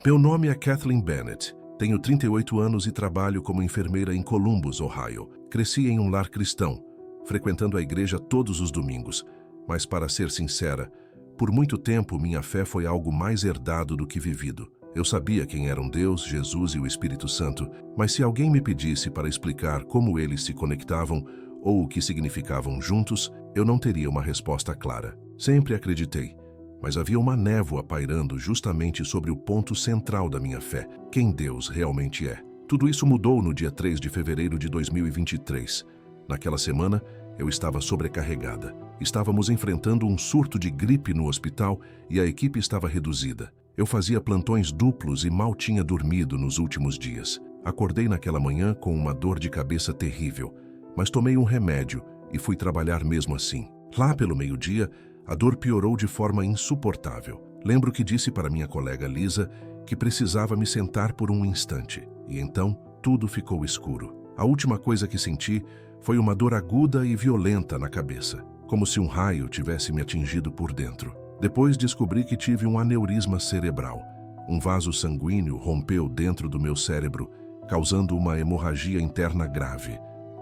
Meu nome é Kathleen Bennett. Tenho 38 anos e trabalho como enfermeira em Columbus, Ohio. Cresci em um lar cristão, frequentando a igreja todos os domingos. Mas, para ser sincera, por muito tempo minha fé foi algo mais herdado do que vivido. Eu sabia quem eram Deus, Jesus e o Espírito Santo, mas se alguém me pedisse para explicar como eles se conectavam ou o que significavam juntos, eu não teria uma resposta clara. Sempre acreditei, mas havia uma névoa pairando justamente sobre o ponto central da minha fé, quem Deus realmente é. Tudo isso mudou no dia 3 de fevereiro de 2023. Naquela semana, eu estava sobrecarregada. Estávamos enfrentando um surto de gripe no hospital e a equipe estava reduzida. Eu fazia plantões duplos e mal tinha dormido nos últimos dias. Acordei naquela manhã com uma dor de cabeça terrível, mas tomei um remédio e fui trabalhar mesmo assim. Lá pelo meio-dia, a dor piorou de forma insuportável. Lembro que disse para minha colega Lisa que precisava me sentar por um instante, e então tudo ficou escuro. A última coisa que senti foi uma dor aguda e violenta na cabeça, como se um raio tivesse me atingido por dentro. Depois descobri que tive um aneurisma cerebral. Um vaso sanguíneo rompeu dentro do meu cérebro, causando uma hemorragia interna grave.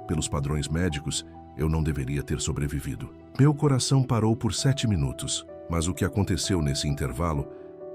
Pelos padrões médicos, eu não deveria ter sobrevivido. Meu coração parou por 7 minutos, mas o que aconteceu nesse intervalo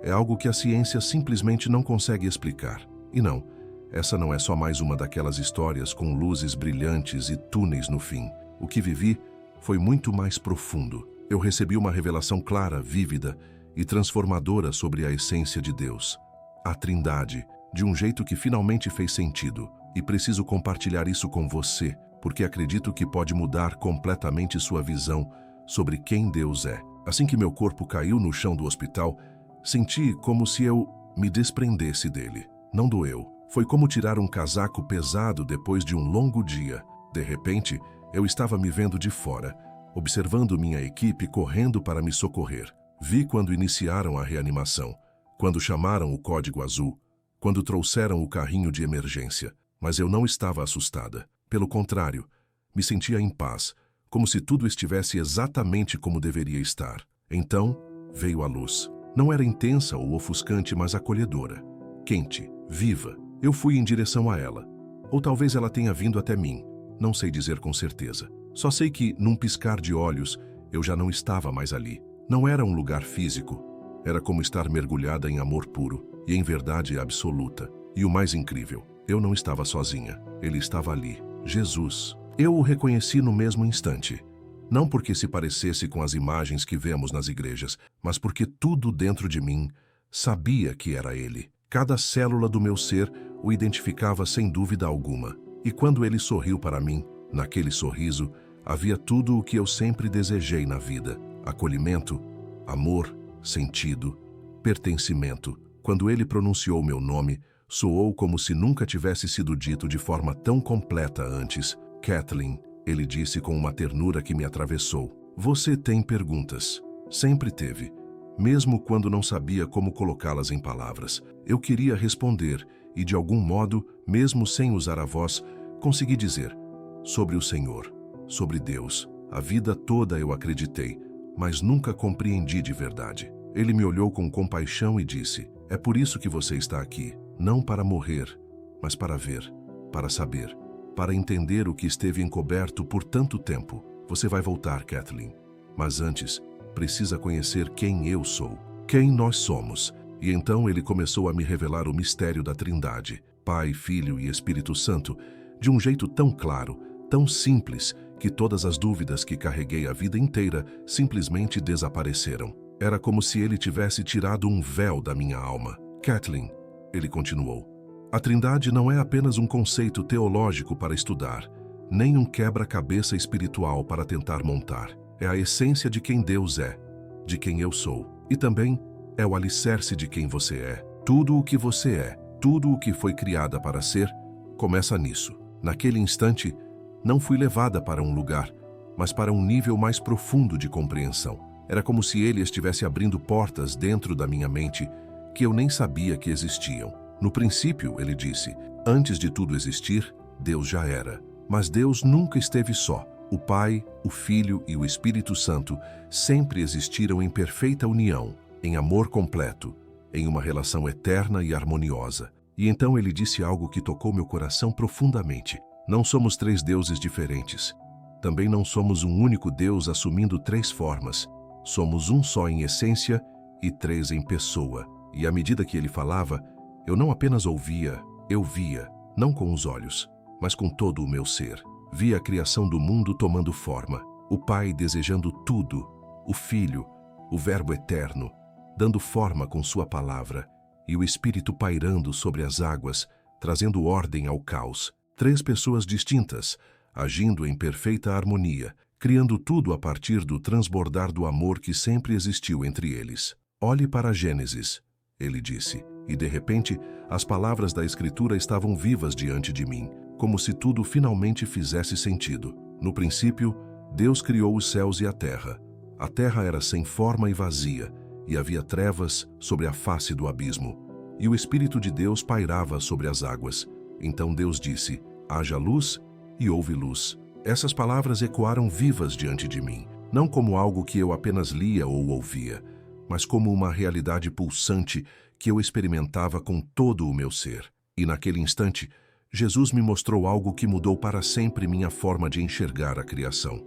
é algo que a ciência simplesmente não consegue explicar. E não, essa não é só mais uma daquelas histórias com luzes brilhantes e túneis no fim. O que vivi foi muito mais profundo. Eu recebi uma revelação clara, vívida e transformadora sobre a essência de Deus, a Trindade, de um jeito que finalmente fez sentido. E preciso compartilhar isso com você, porque acredito que pode mudar completamente sua visão sobre quem Deus é. Assim que meu corpo caiu no chão do hospital, senti como se eu me desprendesse dele. Não doeu. Foi como tirar um casaco pesado depois de um longo dia. De repente, eu estava me vendo de fora, observando minha equipe correndo para me socorrer. Vi quando iniciaram a reanimação, quando chamaram o código azul, quando trouxeram o carrinho de emergência. Mas eu não estava assustada. Pelo contrário, me sentia em paz, como se tudo estivesse exatamente como deveria estar. Então, veio a luz. Não era intensa ou ofuscante, mas acolhedora. Quente, viva. Eu fui em direção a ela. Ou talvez ela tenha vindo até mim. Não sei dizer com certeza. Só sei que, num piscar de olhos, eu já não estava mais ali. Não era um lugar físico. Era como estar mergulhada em amor puro e em verdade absoluta. E o mais incrível, eu não estava sozinha. Ele estava ali. Jesus. Eu o reconheci no mesmo instante. Não porque se parecesse com as imagens que vemos nas igrejas, mas porque tudo dentro de mim sabia que era ele. Cada célula do meu ser o identificava sem dúvida alguma. E quando ele sorriu para mim, naquele sorriso, havia tudo o que eu sempre desejei na vida: acolhimento, amor, sentido, pertencimento. Quando ele pronunciou meu nome, soou como se nunca tivesse sido dito de forma tão completa antes. Kathleen, ele disse com uma ternura que me atravessou. Você tem perguntas. Sempre teve. Mesmo quando não sabia como colocá-las em palavras. Eu queria responder e, de algum modo, mesmo sem usar a voz, consegui dizer: sobre o Senhor, sobre Deus. A vida toda eu acreditei, mas nunca compreendi de verdade. Ele me olhou com compaixão e disse: é por isso que você está aqui. Não para morrer, mas para ver, para saber, para entender o que esteve encoberto por tanto tempo. Você vai voltar, Kathleen. Mas antes, precisa conhecer quem eu sou, quem nós somos. E então ele começou a me revelar o mistério da Trindade, Pai, Filho e Espírito Santo, de um jeito tão claro, tão simples, que todas as dúvidas que carreguei a vida inteira simplesmente desapareceram. Era como se ele tivesse tirado um véu da minha alma. Kathleen, ele continuou, a Trindade não é apenas um conceito teológico para estudar, nem um quebra-cabeça espiritual para tentar montar. É a essência de quem Deus é, de quem eu sou. E também é o alicerce de quem você é. Tudo o que você é, tudo o que foi criada para ser, começa nisso. Naquele instante, não fui levada para um lugar, mas para um nível mais profundo de compreensão. Era como se ele estivesse abrindo portas dentro da minha mente que eu nem sabia que existiam. No princípio, ele disse, antes de tudo existir, Deus já era. Mas Deus nunca esteve só. O Pai, o Filho e o Espírito Santo sempre existiram em perfeita união, em amor completo, em uma relação eterna e harmoniosa. E então ele disse algo que tocou meu coração profundamente. Não somos três deuses diferentes. Também não somos um único Deus assumindo três formas. Somos um só em essência e três em pessoa. E à medida que ele falava, eu não apenas ouvia, eu via, não com os olhos, mas com todo o meu ser. Via a criação do mundo tomando forma, o Pai desejando tudo, o Filho, o Verbo eterno, dando forma com sua palavra, e o Espírito pairando sobre as águas, trazendo ordem ao caos. Três pessoas distintas, agindo em perfeita harmonia, criando tudo a partir do transbordar do amor que sempre existiu entre eles. Olhe para Gênesis, ele disse, e de repente as palavras da Escritura estavam vivas diante de mim, como se tudo finalmente fizesse sentido. No princípio, Deus criou os céus e a terra. A terra era sem forma e vazia, e havia trevas sobre a face do abismo. E o Espírito de Deus pairava sobre as águas. Então Deus disse, haja luz, e houve luz. Essas palavras ecoaram vivas diante de mim, não como algo que eu apenas lia ou ouvia, mas como uma realidade pulsante que eu experimentava com todo o meu ser. E naquele instante, Jesus me mostrou algo que mudou para sempre minha forma de enxergar a criação.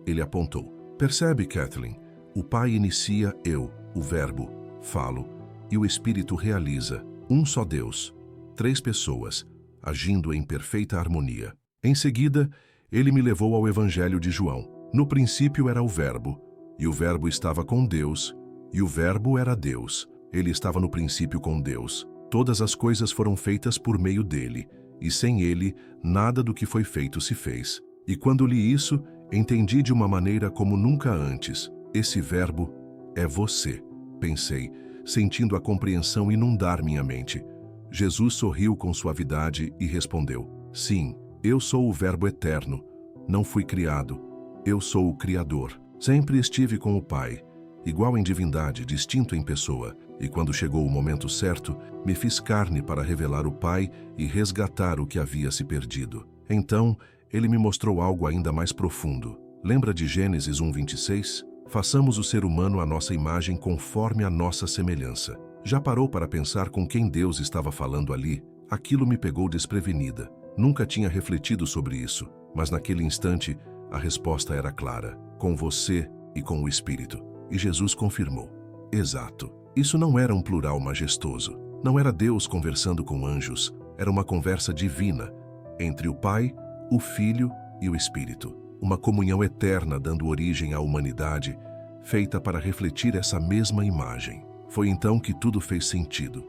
Ele apontou. Percebe, Kathleen? O Pai inicia, eu, o Verbo, falo, e o Espírito realiza. Um só Deus, três pessoas, agindo em perfeita harmonia. Em seguida, ele me levou ao Evangelho de João. No princípio era o Verbo, e o Verbo estava com Deus, e o Verbo era Deus. Ele estava no princípio com Deus. Todas as coisas foram feitas por meio dele, e sem ele, nada do que foi feito se fez. E quando li isso, entendi de uma maneira como nunca antes. Esse Verbo é você, pensei, sentindo a compreensão inundar minha mente. Jesus sorriu com suavidade e respondeu, sim, eu sou o Verbo eterno. Não fui criado. Eu sou o Criador. Sempre estive com o Pai, igual em divindade, distinto em pessoa. E quando chegou o momento certo, me fiz carne para revelar o Pai e resgatar o que havia se perdido. Então, ele me mostrou algo ainda mais profundo. Lembra de Gênesis 1:26? Façamos o ser humano à nossa imagem conforme a nossa semelhança. Já parou para pensar com quem Deus estava falando ali? Aquilo me pegou desprevenida. Nunca tinha refletido sobre isso, mas naquele instante, a resposta era clara. Com você e com o Espírito. E Jesus confirmou. Exato. Isso não era um plural majestoso. Não era Deus conversando com anjos. Era uma conversa divina entre o Pai, o Filho e o Espírito. Uma comunhão eterna dando origem à humanidade, feita para refletir essa mesma imagem. Foi então que tudo fez sentido.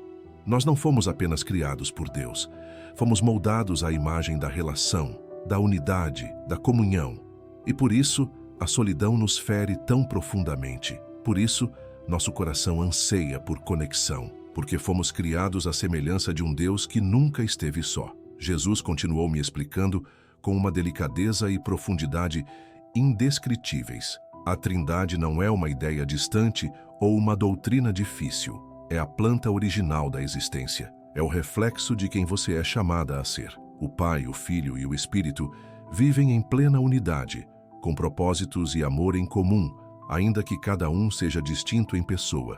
Nós não fomos apenas criados por Deus. Fomos moldados à imagem da relação, da unidade, da comunhão. E por isso, a solidão nos fere tão profundamente. Por isso, nosso coração anseia por conexão, porque fomos criados à semelhança de um Deus que nunca esteve só. Jesus continuou me explicando com uma delicadeza e profundidade indescritíveis. A Trindade não é uma ideia distante ou uma doutrina difícil. É a planta original da existência. É o reflexo de quem você é chamada a ser. O Pai, o Filho e o Espírito vivem em plena unidade, com propósitos e amor em comum, ainda que cada um seja distinto em pessoa.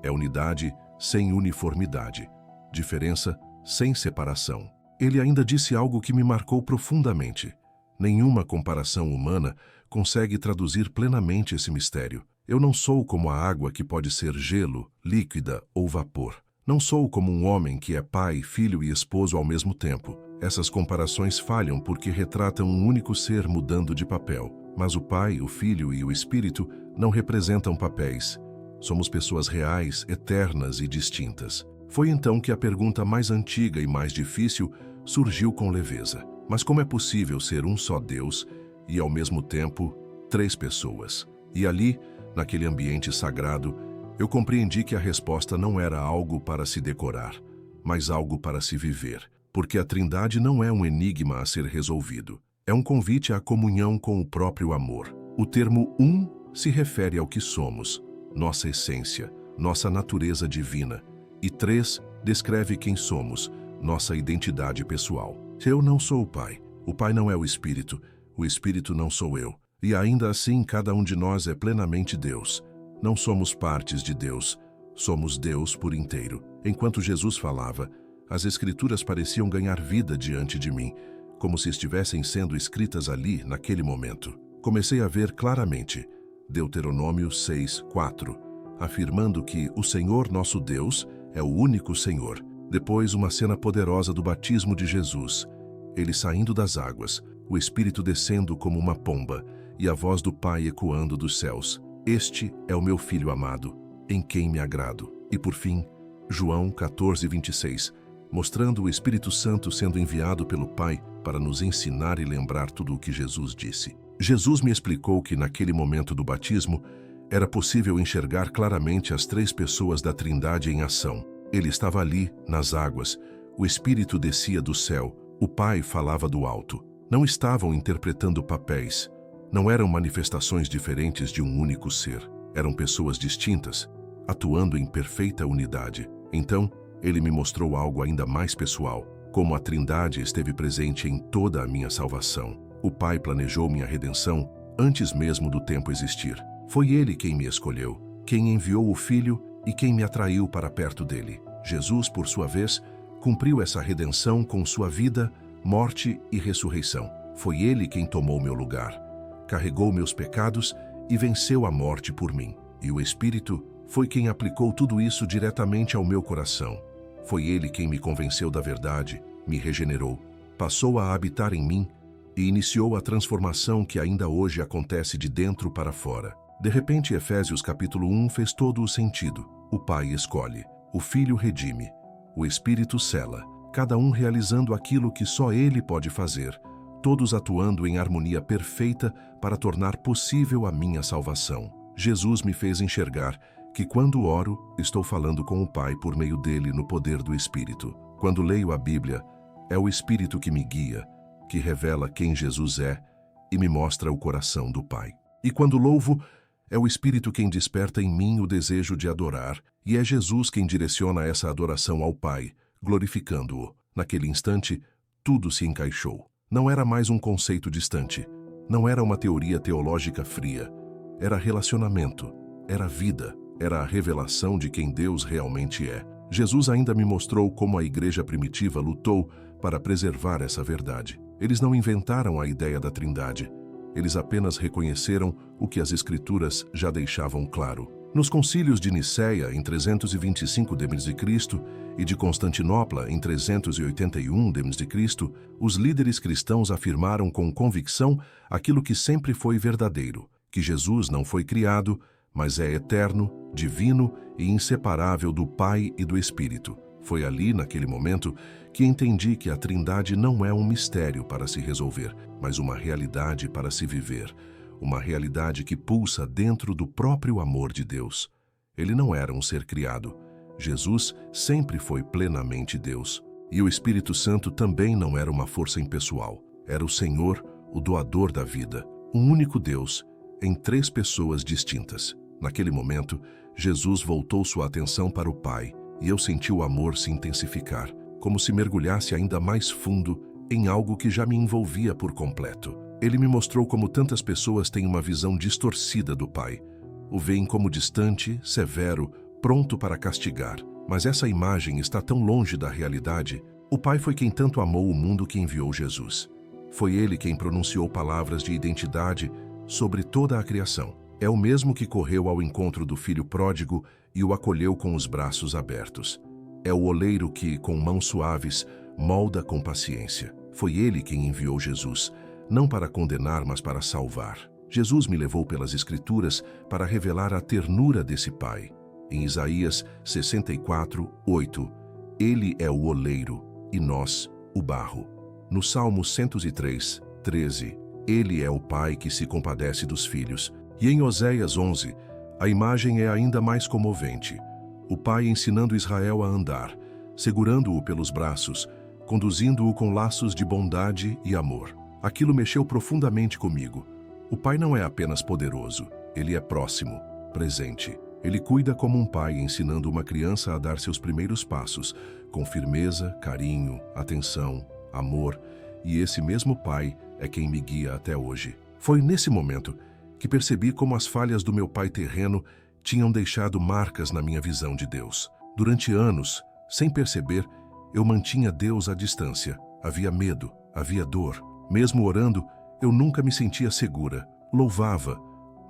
É unidade sem uniformidade, diferença sem separação. Ele ainda disse algo que me marcou profundamente. Nenhuma comparação humana consegue traduzir plenamente esse mistério. Eu não sou como a água que pode ser gelo, líquida ou vapor. Não sou como um homem que é pai, filho e esposo ao mesmo tempo. Essas comparações falham porque retratam um único ser mudando de papel. Mas o Pai, o Filho e o Espírito não representam papéis. Somos pessoas reais, eternas e distintas. Foi então que a pergunta mais antiga e mais difícil surgiu com leveza. Mas como é possível ser um só Deus e, ao mesmo tempo, três pessoas? E ali, naquele ambiente sagrado, eu compreendi que a resposta não era algo para se decorar, mas algo para se viver. Porque a Trindade não é um enigma a ser resolvido. É um convite à comunhão com o próprio amor. O termo um se refere ao que somos, nossa essência, nossa natureza divina. E três descreve quem somos, nossa identidade pessoal. Eu não sou o Pai não é o Espírito não sou eu. E ainda assim cada um de nós é plenamente Deus. Não somos partes de Deus, Somos Deus por inteiro. Enquanto Jesus falava, as Escrituras pareciam ganhar vida diante de mim, como se estivessem sendo escritas ali, naquele momento. Comecei a ver claramente Deuteronômio 6:4, afirmando que o Senhor nosso Deus é o único Senhor. Depois, uma cena poderosa do batismo de Jesus. Ele saindo das águas, o Espírito descendo como uma pomba, e a voz do Pai ecoando dos céus. Este é o meu Filho amado, em quem me agrado. E por fim, João 14:26, mostrando o Espírito Santo sendo enviado pelo Pai para nos ensinar e lembrar tudo o que Jesus disse. Jesus me explicou que naquele momento do batismo era possível enxergar claramente as três pessoas da Trindade em ação. Ele estava ali, nas águas, o Espírito descia do céu, o Pai falava do alto. Não estavam interpretando papéis, não eram manifestações diferentes de um único ser. Eram pessoas distintas, atuando em perfeita unidade. Então, ele me mostrou algo ainda mais pessoal, como a Trindade esteve presente em toda a minha salvação. O Pai planejou minha redenção antes mesmo do tempo existir. Foi Ele quem me escolheu, quem enviou o Filho e quem me atraiu para perto dele. Jesus, por sua vez, cumpriu essa redenção com sua vida, morte e ressurreição. Foi Ele quem tomou meu lugar, carregou meus pecados e venceu a morte por mim. E o Espírito foi quem aplicou tudo isso diretamente ao meu coração. Foi Ele quem me convenceu da verdade, me regenerou, passou a habitar em mim e iniciou a transformação que ainda hoje acontece de dentro para fora. De repente, Efésios capítulo 1 fez todo o sentido. O Pai escolhe, o Filho redime, o Espírito sela, cada um realizando aquilo que só Ele pode fazer, todos atuando em harmonia perfeita para tornar possível a minha salvação. Jesus me fez enxergar que quando oro, estou falando com o Pai por meio dele no poder do Espírito. Quando leio a Bíblia, é o Espírito que me guia, que revela quem Jesus é e me mostra o coração do Pai. E quando louvo, é o Espírito quem desperta em mim o desejo de adorar, e é Jesus quem direciona essa adoração ao Pai, glorificando-o. Naquele instante, tudo se encaixou. Não era mais um conceito distante, não era uma teoria teológica fria. Era relacionamento, era vida, era a revelação de quem Deus realmente é. Jesus ainda me mostrou como a igreja primitiva lutou para preservar essa verdade. Eles não inventaram a ideia da Trindade. Eles apenas reconheceram o que as Escrituras já deixavam claro. Nos concílios de Nicéia, em 325 d.C., e de Constantinopla, em 381 d.C., os líderes cristãos afirmaram com convicção aquilo que sempre foi verdadeiro, que Jesus não foi criado, mas é eterno, divino e inseparável do Pai e do Espírito. Foi ali, naquele momento, que entendi que a Trindade não é um mistério para se resolver, mas uma realidade para se viver, uma realidade que pulsa dentro do próprio amor de Deus. Ele não era um ser criado. Jesus sempre foi plenamente Deus. E o Espírito Santo também não era uma força impessoal. Era o Senhor, o doador da vida, um único Deus, em três pessoas distintas. Naquele momento, Jesus voltou sua atenção para o Pai, e eu senti o amor se intensificar, como se mergulhasse ainda mais fundo em algo que já me envolvia por completo. Ele me mostrou como tantas pessoas têm uma visão distorcida do Pai. O veem como distante, severo, pronto para castigar. Mas essa imagem está tão longe da realidade. O Pai foi quem tanto amou o mundo que enviou Jesus. Foi Ele quem pronunciou palavras de identidade sobre toda a criação. É o mesmo que correu ao encontro do filho pródigo e o acolheu com os braços abertos. É o oleiro que, com mãos suaves, molda com paciência. Foi Ele quem enviou Jesus, não para condenar, mas para salvar. Jesus me levou pelas Escrituras para revelar a ternura desse Pai. Em Isaías 64:8, Ele é o oleiro e nós, o barro. No Salmo 103:13, Ele é o Pai que se compadece dos filhos. E em Oséias 11, a imagem é ainda mais comovente. O Pai ensinando Israel a andar, segurando-o pelos braços, conduzindo-o com laços de bondade e amor. Aquilo mexeu profundamente comigo. O Pai não é apenas poderoso, Ele é próximo, presente. Ele cuida como um pai ensinando uma criança a dar seus primeiros passos, com firmeza, carinho, atenção, amor, e esse mesmo Pai é quem me guia até hoje. Foi nesse momento que percebi como as falhas do meu pai terreno tinham deixado marcas na minha visão de Deus. Durante anos, sem perceber, eu mantinha Deus à distância. Havia medo, havia dor. Mesmo orando, eu nunca me sentia segura. Louvava,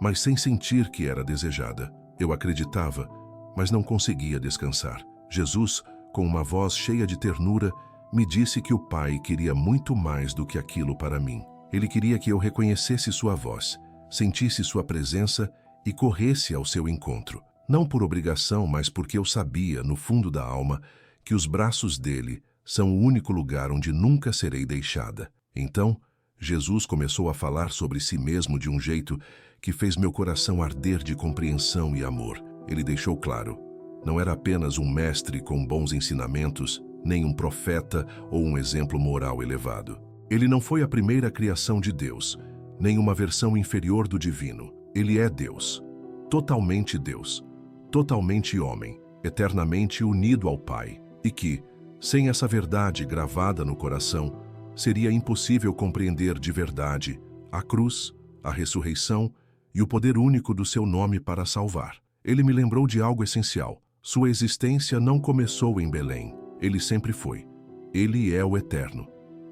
mas sem sentir que era desejada. Eu acreditava, mas não conseguia descansar. Jesus, com uma voz cheia de ternura, me disse que o Pai queria muito mais do que aquilo para mim. Ele queria que eu reconhecesse sua voz, sentisse sua presença e corresse ao seu encontro. Não por obrigação, mas porque eu sabia, no fundo da alma, que os braços dele são o único lugar onde nunca serei deixada. Então, Jesus começou a falar sobre si mesmo de um jeito que fez meu coração arder de compreensão e amor. Ele deixou claro: não era apenas um mestre com bons ensinamentos, nem um profeta ou um exemplo moral elevado. Ele não foi a primeira criação de Deus, nem uma versão inferior do divino. Ele é Deus, totalmente homem, eternamente unido ao Pai, e que, sem essa verdade gravada no coração, seria impossível compreender de verdade a cruz, a ressurreição e o poder único do seu nome para salvar. Ele me lembrou de algo essencial. Sua existência não começou em Belém. Ele sempre foi. Ele é o Eterno.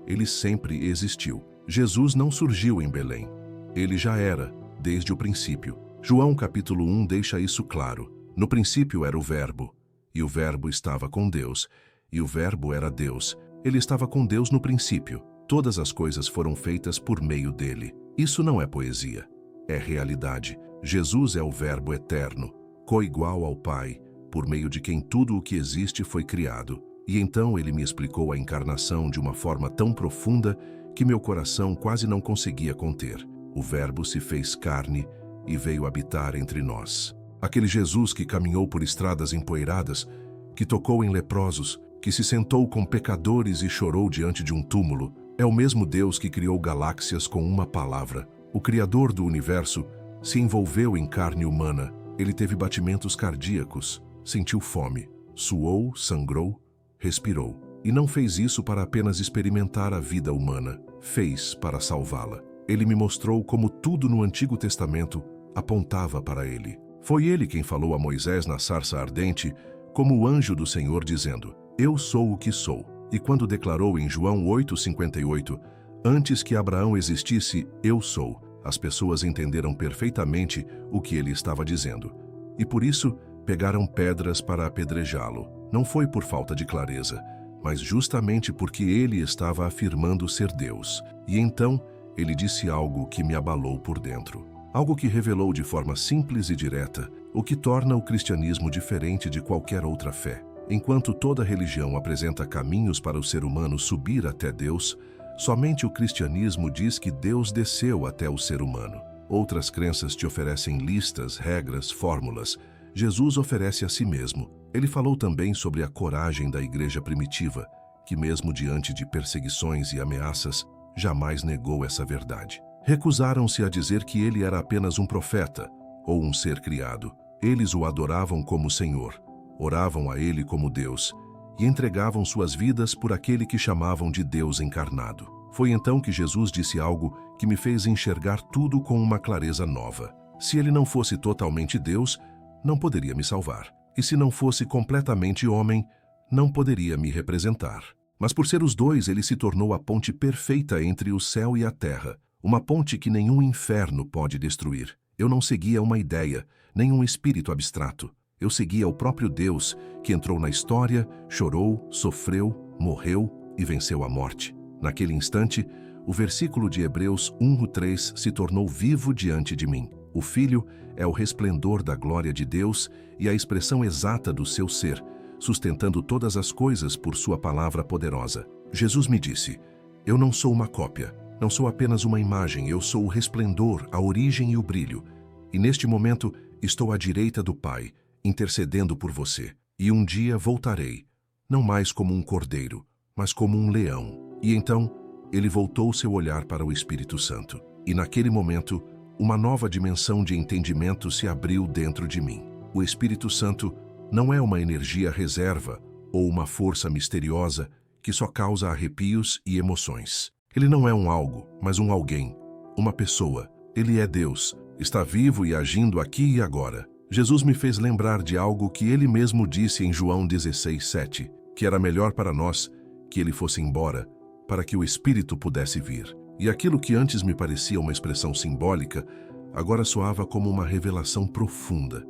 Ele sempre existiu. Jesus não surgiu em Belém. Ele já era, desde o princípio. João capítulo 1 deixa isso claro. No princípio era o Verbo, e o Verbo estava com Deus, e o Verbo era Deus. Ele estava com Deus no princípio. Todas as coisas foram feitas por meio dele. Isso não é poesia, é realidade. Jesus é o Verbo eterno, coigual ao Pai, por meio de quem tudo o que existe foi criado. E então ele me explicou a encarnação de uma forma tão profunda que meu coração quase não conseguia conter. O Verbo se fez carne e veio habitar entre nós. Aquele Jesus que caminhou por estradas empoeiradas, que tocou em leprosos, que se sentou com pecadores e chorou diante de um túmulo, é o mesmo Deus que criou galáxias com uma palavra. O Criador do universo se envolveu em carne humana. Ele teve batimentos cardíacos, sentiu fome, suou, sangrou, respirou. E não fez isso para apenas experimentar a vida humana, fez para salvá-la. Ele me mostrou como tudo no Antigo Testamento apontava para ele. Foi ele quem falou a Moisés na sarça ardente, como o anjo do Senhor, dizendo: Eu sou o que sou. E quando declarou em João 8,58, antes que Abraão existisse, eu sou, as pessoas entenderam perfeitamente o que ele estava dizendo. E por isso, pegaram pedras para apedrejá-lo. Não foi por falta de clareza, mas justamente porque ele estava afirmando ser Deus. E então, ele disse algo que me abalou por dentro. Algo que revelou de forma simples e direta o que torna o cristianismo diferente de qualquer outra fé. Enquanto toda religião apresenta caminhos para o ser humano subir até Deus, somente o cristianismo diz que Deus desceu até o ser humano. Outras crenças te oferecem listas, regras, fórmulas. Jesus oferece a si mesmo. Ele falou também sobre a coragem da igreja primitiva, que mesmo diante de perseguições e ameaças, jamais negou essa verdade. Recusaram-se a dizer que ele era apenas um profeta ou um ser criado. Eles o adoravam como Senhor, oravam a ele como Deus e entregavam suas vidas por aquele que chamavam de Deus encarnado. Foi então que Jesus disse algo que me fez enxergar tudo com uma clareza nova. Se ele não fosse totalmente Deus, não poderia me salvar. E se não fosse completamente homem, não poderia me representar. Mas por ser os dois, ele se tornou a ponte perfeita entre o céu e a terra. Uma ponte que nenhum inferno pode destruir. Eu não seguia uma ideia, nem um espírito abstrato. Eu seguia o próprio Deus, que entrou na história, chorou, sofreu, morreu e venceu a morte. Naquele instante, o versículo de Hebreus 1:3 se tornou vivo diante de mim. O Filho é o resplendor da glória de Deus e a expressão exata do seu ser, sustentando todas as coisas por sua palavra poderosa. Jesus me disse: Eu não sou uma cópia. Não sou apenas uma imagem, eu sou o resplendor, a origem e o brilho. E neste momento estou à direita do Pai, intercedendo por você. E um dia voltarei, não mais como um cordeiro, mas como um leão. E então ele voltou seu olhar para o Espírito Santo. E naquele momento, uma nova dimensão de entendimento se abriu dentro de mim. O Espírito Santo não é uma energia reserva ou uma força misteriosa que só causa arrepios e emoções. Ele não é um algo, mas um alguém, uma pessoa. Ele é Deus, está vivo e agindo aqui e agora. Jesus me fez lembrar de algo que ele mesmo disse em João 16:7, que era melhor para nós que ele fosse embora, para que o Espírito pudesse vir. E aquilo que antes me parecia uma expressão simbólica, agora soava como uma revelação profunda.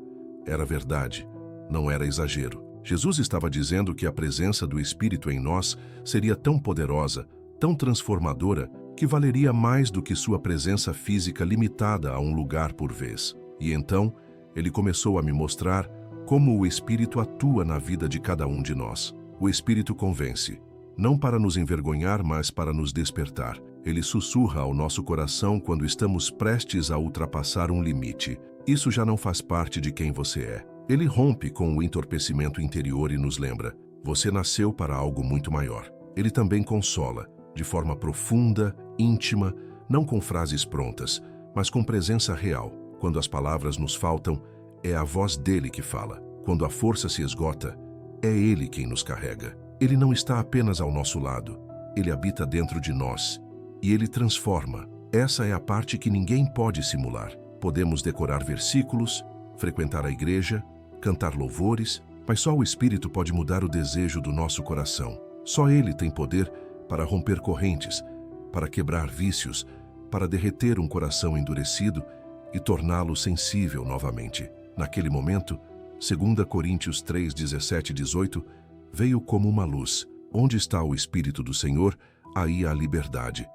Era verdade, não era exagero. Jesus estava dizendo que a presença do Espírito em nós seria tão poderosa, tão transformadora, que valeria mais do que sua presença física limitada a um lugar por vez. E então, ele começou a me mostrar como o Espírito atua na vida de cada um de nós. O Espírito convence, não para nos envergonhar, mas para nos despertar. Ele sussurra ao nosso coração quando estamos prestes a ultrapassar um limite. Isso já não faz parte de quem você é. Ele rompe com o entorpecimento interior e nos lembra: você nasceu para algo muito maior. Ele também consola, de forma profunda, íntima, não com frases prontas, mas com presença real. Quando as palavras nos faltam, é a voz dele que fala. Quando a força se esgota, é ele quem nos carrega. Ele não está apenas ao nosso lado, ele habita dentro de nós. E ele transforma. Essa é a parte que ninguém pode simular. Podemos decorar versículos, frequentar a igreja, cantar louvores, mas só o Espírito pode mudar o desejo do nosso coração. Só ele tem poder para romper correntes, para quebrar vícios, para derreter um coração endurecido e torná-lo sensível novamente. Naquele momento, 2 Coríntios 3, 17 e 18, veio como uma luz. Onde está o Espírito do Senhor, aí há liberdade.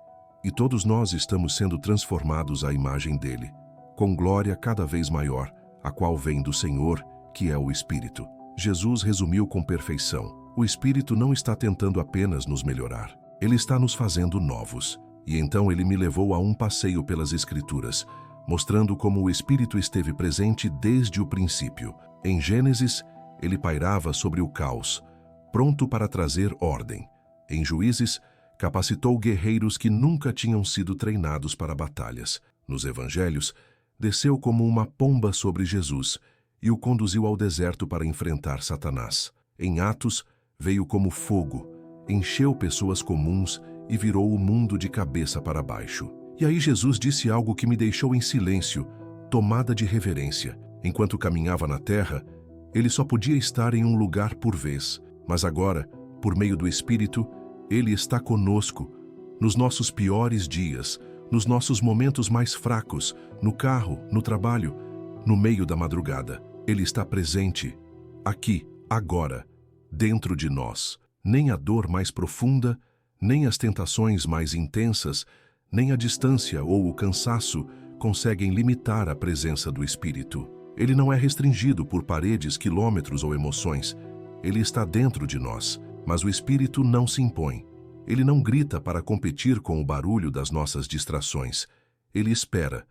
E todos nós estamos sendo transformados à imagem dele, com glória cada vez maior, a qual vem do Senhor, que é o Espírito. Jesus resumiu com perfeição: o Espírito não está tentando apenas nos melhorar, ele está nos fazendo novos. E então ele me levou a um passeio pelas Escrituras, mostrando como o Espírito esteve presente desde o princípio. Em Gênesis, ele pairava sobre o caos, pronto para trazer ordem. Em Juízes, capacitou guerreiros que nunca tinham sido treinados para batalhas. Nos Evangelhos, desceu como uma pomba sobre Jesus e o conduziu ao deserto para enfrentar Satanás. Em Atos, veio como fogo, encheu pessoas comuns e virou o mundo de cabeça para baixo. E aí Jesus disse algo que me deixou em silêncio, tomada de reverência. Enquanto caminhava na terra, ele só podia estar em um lugar por vez, mas agora, por meio do Espírito, ele está conosco, nos nossos piores dias, nos nossos momentos mais fracos, no carro, no trabalho, no meio da madrugada. Ele está presente, aqui, agora, dentro de nós. Nem a dor mais profunda, nem as tentações mais intensas, nem a distância ou o cansaço conseguem limitar a presença do Espírito. Ele não é restringido por paredes, quilômetros ou emoções. Ele está dentro de nós. Mas o Espírito não se impõe. Ele não grita para competir com o barulho das nossas distrações. Ele espera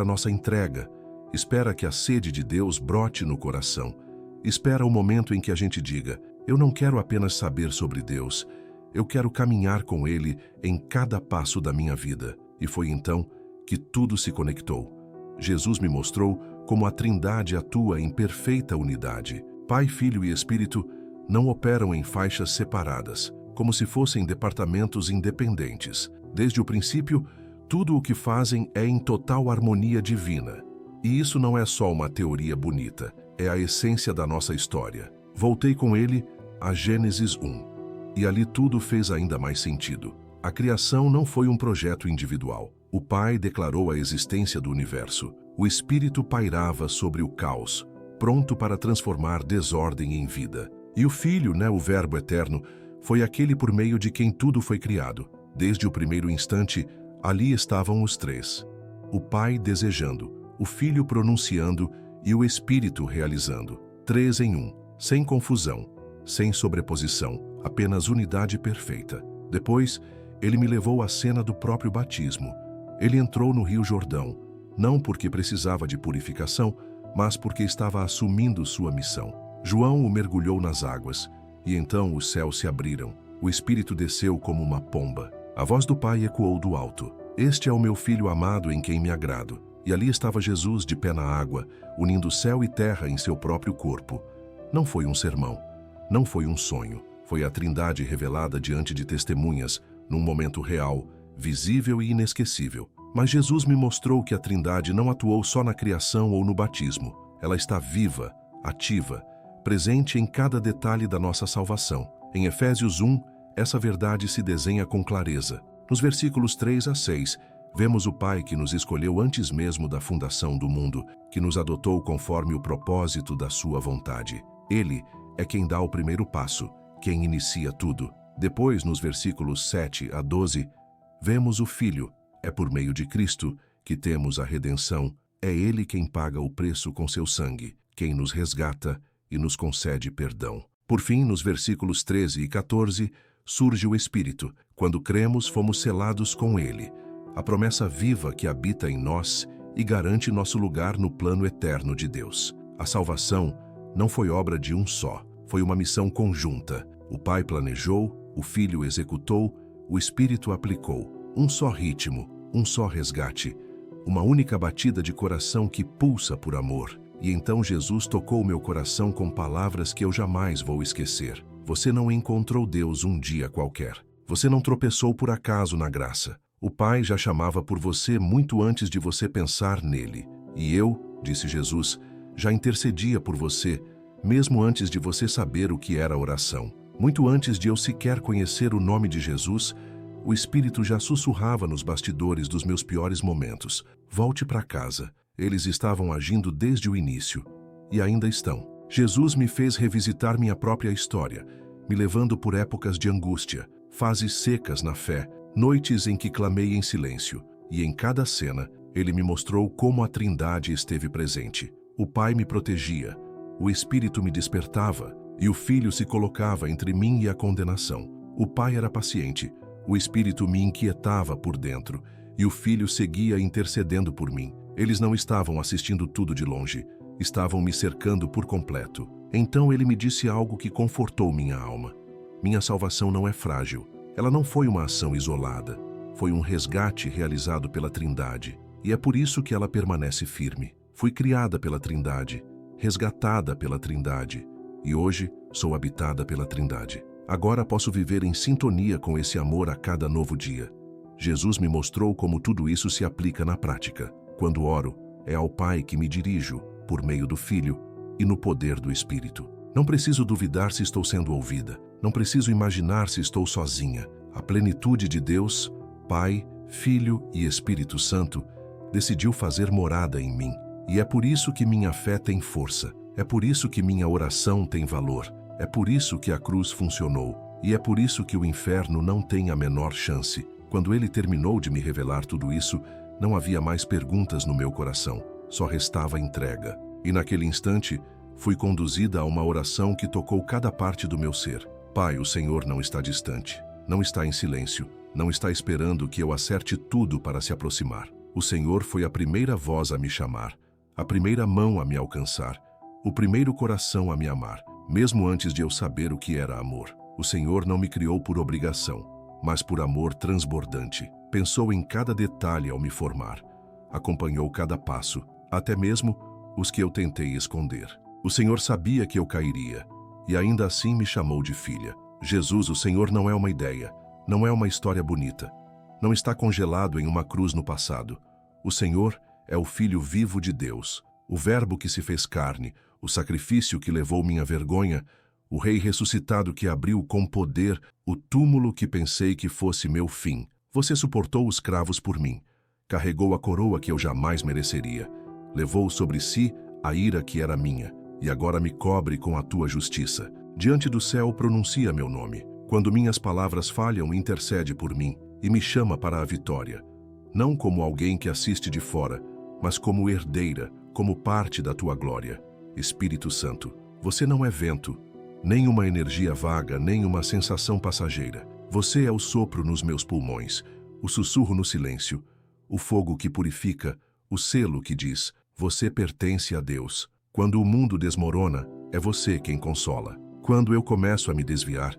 a nossa entrega, espera que a sede de Deus brote no coração, espera o momento em que a gente diga: eu não quero apenas saber sobre Deus, eu quero caminhar com Ele em cada passo da minha vida. E foi então que tudo se conectou. Jesus me mostrou como a Trindade atua em perfeita unidade. Pai, Filho e Espírito não operam em faixas separadas, como se fossem departamentos independentes. Desde o princípio, tudo o que fazem é em total harmonia divina. E isso não é só uma teoria bonita, é a essência da nossa história. Voltei com ele a Gênesis 1, e ali tudo fez ainda mais sentido. A criação não foi um projeto individual. O Pai declarou a existência do universo. O Espírito pairava sobre o caos, pronto para transformar desordem em vida. E o Filho, o Verbo eterno, foi aquele por meio de quem tudo foi criado. Desde o primeiro instante, ali estavam os três. O Pai desejando, o Filho pronunciando e o Espírito realizando. 3 em 1, sem confusão, sem sobreposição, apenas unidade perfeita. Depois, ele me levou à cena do próprio batismo. Ele entrou no Rio Jordão, não porque precisava de purificação, mas porque estava assumindo sua missão. João o mergulhou nas águas, e então os céus se abriram. O Espírito desceu como uma pomba. A voz do Pai ecoou do alto: este é o meu Filho amado em quem me agrado. E ali estava Jesus de pé na água, unindo céu e terra em seu próprio corpo. Não foi um sermão, não foi um sonho. Foi a Trindade revelada diante de testemunhas, num momento real, visível e inesquecível. Mas Jesus me mostrou que a Trindade não atuou só na criação ou no batismo. Ela está viva, ativa, presente em cada detalhe da nossa salvação. Em Efésios 1, essa verdade se desenha com clareza. Nos versículos 3 a 6, vemos o Pai que nos escolheu antes mesmo da fundação do mundo, que nos adotou conforme o propósito da sua vontade. Ele é quem dá o primeiro passo, quem inicia tudo. Depois, nos versículos 7 a 12, vemos o Filho. É por meio de Cristo que temos a redenção. É Ele quem paga o preço com seu sangue, quem nos resgata e nos concede perdão. Por fim, nos versículos 13 e 14, surge o Espírito. Quando cremos, fomos selados com Ele, a promessa viva que habita em nós e garante nosso lugar no plano eterno de Deus. A salvação não foi obra de um só, foi uma missão conjunta. O Pai planejou, o Filho executou, o Espírito aplicou. Um só ritmo, um só resgate, uma única batida de coração que pulsa por amor. E então Jesus tocou meu coração com palavras que eu jamais vou esquecer. Você não encontrou Deus um dia qualquer. Você não tropeçou por acaso na graça. O Pai já chamava por você muito antes de você pensar nele. E eu, disse Jesus, já intercedia por você, mesmo antes de você saber o que era oração. Muito antes de eu sequer conhecer o nome de Jesus, o Espírito já sussurrava nos bastidores dos meus piores momentos. Volte para casa. Eles estavam agindo desde o início. E ainda estão. Jesus me fez revisitar minha própria história, me levando por épocas de angústia, fases secas na fé, noites em que clamei em silêncio. E em cada cena, Ele me mostrou como a Trindade esteve presente. O Pai me protegia, o Espírito me despertava, e o Filho se colocava entre mim e a condenação. O Pai era paciente, o Espírito me inquietava por dentro, e o Filho seguia intercedendo por mim. Eles não estavam assistindo tudo de longe, estavam me cercando por completo. Então ele me disse algo que confortou minha alma. Minha salvação não é frágil. Ela não foi uma ação isolada. Foi um resgate realizado pela Trindade. E é por isso que ela permanece firme. Fui criada pela Trindade, resgatada pela Trindade. E hoje sou habitada pela Trindade. Agora posso viver em sintonia com esse amor a cada novo dia. Jesus me mostrou como tudo isso se aplica na prática. Quando oro, é ao Pai que me dirijo, por meio do Filho e no poder do Espírito. Não preciso duvidar se estou sendo ouvida. Não preciso imaginar se estou sozinha. A plenitude de Deus, Pai, Filho e Espírito Santo, decidiu fazer morada em mim. E é por isso que minha fé tem força. É por isso que minha oração tem valor. É por isso que a cruz funcionou. E é por isso que o inferno não tem a menor chance. Quando ele terminou de me revelar tudo isso, não havia mais perguntas no meu coração. Só restava entrega. E naquele instante, fui conduzida a uma oração que tocou cada parte do meu ser. Pai, o Senhor não está distante. Não está em silêncio. Não está esperando que eu acerte tudo para se aproximar. O Senhor foi a primeira voz a me chamar, a primeira mão a me alcançar, o primeiro coração a me amar, mesmo antes de eu saber o que era amor. O Senhor não me criou por obrigação, mas por amor transbordante. Pensou em cada detalhe ao me formar. Acompanhou cada passo, até mesmo os que eu tentei esconder. O Senhor sabia que eu cairia, e ainda assim me chamou de filha. Jesus, o Senhor não é uma ideia, não é uma história bonita. Não está congelado em uma cruz no passado. O Senhor é o Filho vivo de Deus, o Verbo que se fez carne, o sacrifício que levou minha vergonha, o Rei ressuscitado que abriu com poder o túmulo que pensei que fosse meu fim. Você suportou os cravos por mim, carregou a coroa que eu jamais mereceria, levou sobre si a ira que era minha, e agora me cobre com a tua justiça. Diante do céu pronuncia meu nome. Quando minhas palavras falham, intercede por mim e me chama para a vitória. Não como alguém que assiste de fora, mas como herdeira, como parte da tua glória. Espírito Santo, você não é vento, nem uma energia vaga, nem uma sensação passageira. Você é o sopro nos meus pulmões, o sussurro no silêncio, o fogo que purifica, o selo que diz, você pertence a Deus. Quando o mundo desmorona, é você quem consola. Quando eu começo a me desviar,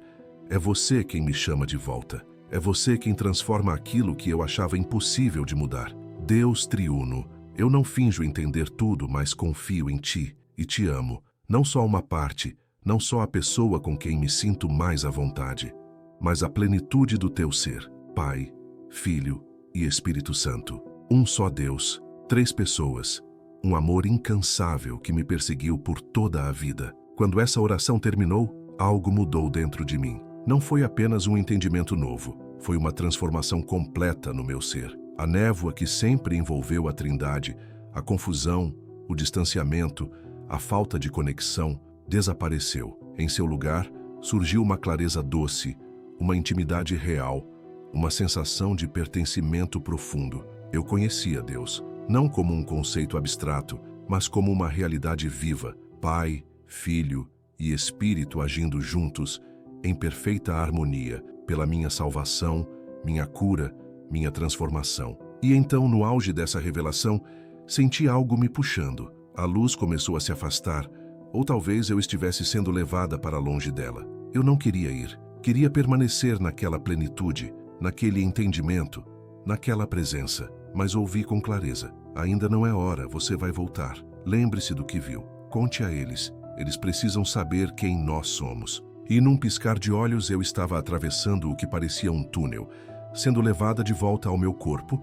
é você quem me chama de volta. É você quem transforma aquilo que eu achava impossível de mudar. Deus triuno, eu não finjo entender tudo, mas confio em ti e te amo. Não só uma parte, não só a pessoa com quem me sinto mais à vontade, mas a plenitude do teu ser, Pai, Filho e Espírito Santo. Um só Deus, três pessoas, um amor incansável que me perseguiu por toda a vida. Quando essa oração terminou, algo mudou dentro de mim. Não foi apenas um entendimento novo, foi uma transformação completa no meu ser. A névoa que sempre envolveu a Trindade, a confusão, o distanciamento, a falta de conexão, desapareceu. Em seu lugar, surgiu uma clareza doce, uma intimidade real, uma sensação de pertencimento profundo. Eu conhecia Deus, não como um conceito abstrato, mas como uma realidade viva, Pai, Filho e Espírito agindo juntos, em perfeita harmonia, pela minha salvação, minha cura, minha transformação. E então, no auge dessa revelação, senti algo me puxando. A luz começou a se afastar, ou talvez eu estivesse sendo levada para longe dela. Eu não queria ir, queria permanecer naquela plenitude, naquele entendimento, naquela presença. Mas ouvi com clareza: ainda não é hora, você vai voltar. Lembre-se do que viu, conte a eles. Eles precisam saber quem nós somos. E num piscar de olhos eu estava atravessando o que parecia um túnel, sendo levada de volta ao meu corpo,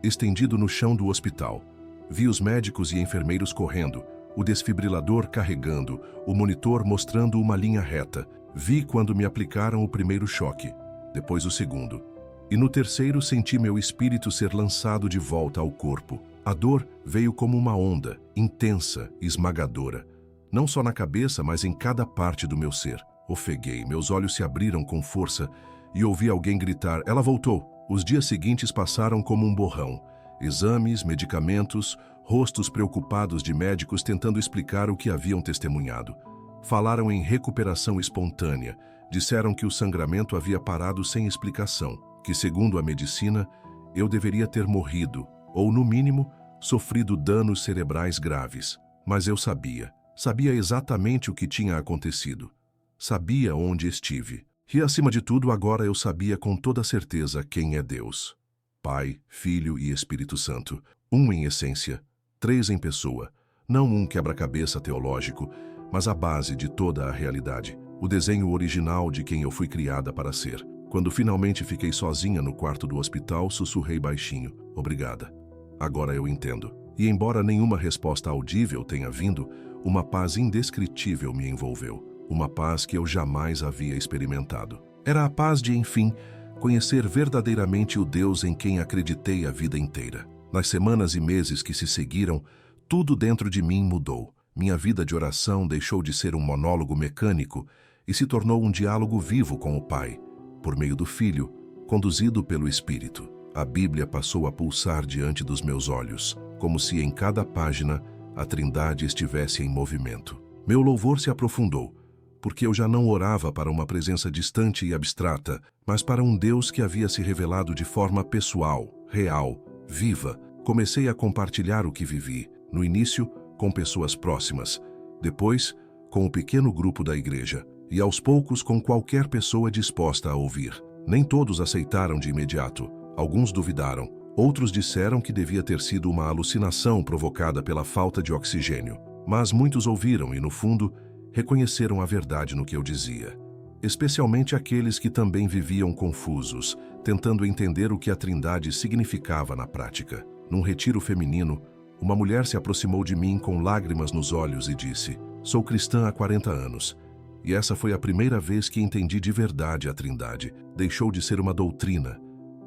estendido no chão do hospital. Vi os médicos e enfermeiros correndo, o desfibrilador carregando, o monitor mostrando uma linha reta. Vi quando me aplicaram o primeiro choque, depois o segundo. E no terceiro senti meu espírito ser lançado de volta ao corpo. A dor veio como uma onda, intensa, esmagadora. Não só na cabeça, mas em cada parte do meu ser. Ofeguei, meus olhos se abriram com força e ouvi alguém gritar: "Ela voltou!" Os dias seguintes passaram como um borrão. Exames, medicamentos, rostos preocupados de médicos tentando explicar o que haviam testemunhado. Falaram em recuperação espontânea. Disseram que o sangramento havia parado sem explicação, que, segundo a medicina, eu deveria ter morrido, ou, no mínimo, sofrido danos cerebrais graves. Mas eu sabia exatamente o que tinha acontecido. Sabia onde estive. E, acima de tudo, agora eu sabia com toda certeza quem é Deus. Pai, Filho e Espírito Santo. Um em essência, três em pessoa. Não um quebra-cabeça teológico, mas a base de toda a realidade. O desenho original de quem eu fui criada para ser. Quando finalmente fiquei sozinha no quarto do hospital, sussurrei baixinho: "Obrigada. Agora eu entendo." E embora nenhuma resposta audível tenha vindo, uma paz indescritível me envolveu. Uma paz que eu jamais havia experimentado. Era a paz de, enfim, conhecer verdadeiramente o Deus em quem acreditei a vida inteira. Nas semanas e meses que se seguiram, tudo dentro de mim mudou. Minha vida de oração deixou de ser um monólogo mecânico e se tornou um diálogo vivo com o Pai, por meio do Filho, conduzido pelo Espírito. A Bíblia passou a pulsar diante dos meus olhos, como se em cada página a Trindade estivesse em movimento. Meu louvor se aprofundou, porque eu já não orava para uma presença distante e abstrata, mas para um Deus que havia se revelado de forma pessoal, real, viva. Comecei a compartilhar o que vivi, no início, com pessoas próximas, depois, com o pequeno grupo da igreja, e aos poucos com qualquer pessoa disposta a ouvir. Nem todos aceitaram de imediato. Alguns duvidaram. Outros disseram que devia ter sido uma alucinação provocada pela falta de oxigênio. Mas muitos ouviram e, no fundo, reconheceram a verdade no que eu dizia. Especialmente aqueles que também viviam confusos, tentando entender o que a Trindade significava na prática. Num retiro feminino, uma mulher se aproximou de mim com lágrimas nos olhos e disse: "Sou cristã há 40 anos. E essa foi a primeira vez que entendi de verdade a Trindade. Deixou de ser uma doutrina,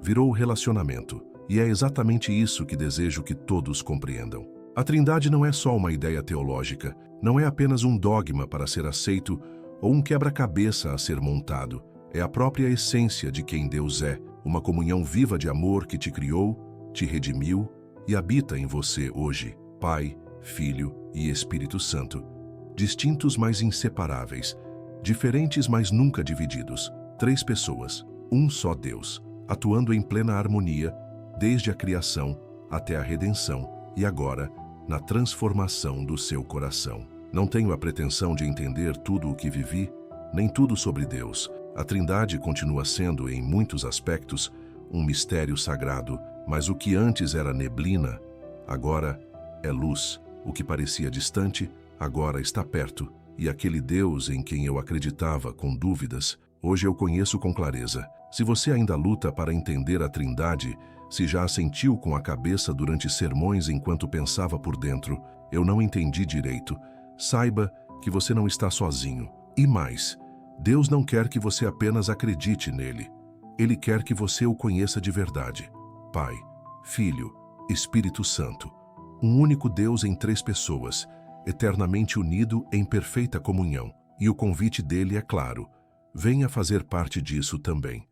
virou relacionamento. E é exatamente isso que desejo que todos compreendam. A Trindade não é só uma ideia teológica, não é apenas um dogma para ser aceito ou um quebra-cabeça a ser montado. É a própria essência de quem Deus é, uma comunhão viva de amor que te criou, te redimiu e habita em você hoje, Pai, Filho e Espírito Santo. Distintos, mas inseparáveis, diferentes, mas nunca divididos. Três pessoas, um só Deus, atuando em plena harmonia, desde a criação até a redenção e agora, na transformação do seu coração. Não tenho a pretensão de entender tudo o que vivi, nem tudo sobre Deus. A Trindade continua sendo, em muitos aspectos, um mistério sagrado, mas o que antes era neblina, agora é luz. O que parecia distante, agora está perto. E aquele Deus em quem eu acreditava com dúvidas, hoje eu conheço com clareza. Se você ainda luta para entender a Trindade, se já a sentiu com a cabeça durante sermões enquanto pensava por dentro, eu não entendi direito. Saiba que você não está sozinho. E mais, Deus não quer que você apenas acredite nele. Ele quer que você o conheça de verdade. Pai, Filho, Espírito Santo. Um único Deus em 3 pessoas, eternamente unido em perfeita comunhão. E o convite dele é claro: venha fazer parte disso também.